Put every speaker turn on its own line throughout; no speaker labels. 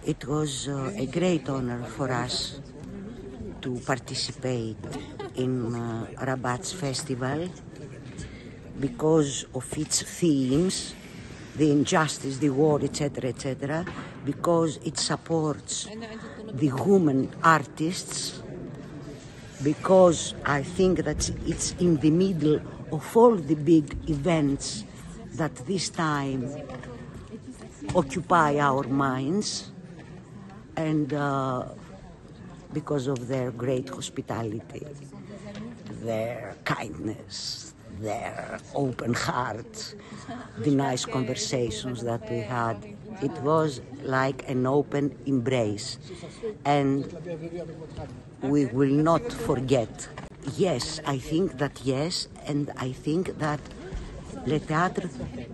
It was a great honor for us to participate in Rabat's festival because of its themes, the injustice, the war, etc., etc., because it supports the women artists, because I think that it's in the middle of all the big events that this time occupy our minds, and because of their great hospitality, their kindness, their open heart, the nice conversations that we had. It was like an open embrace, and we will not forget. Yes, I think that yes, and I think that Le Théâtre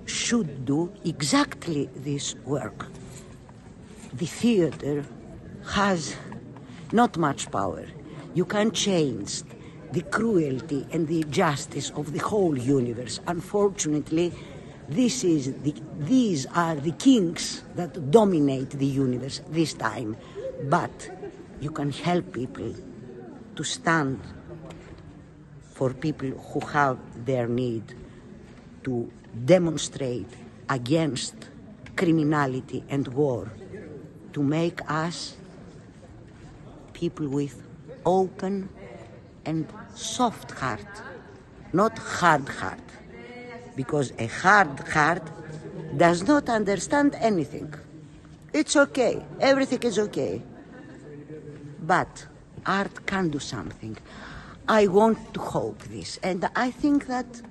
should do exactly this work. The theater has not much power. You can't change the cruelty and the justice of the whole universe. Unfortunately, these are the kings that dominate the universe this time. But you can help people to stand for people who have their need, to demonstrate against criminality and war, to make us people with open and soft heart, not hard heart, because a hard heart does not understand anything. It's okay, everything is okay, but art can do something. I want to hope this, and I think that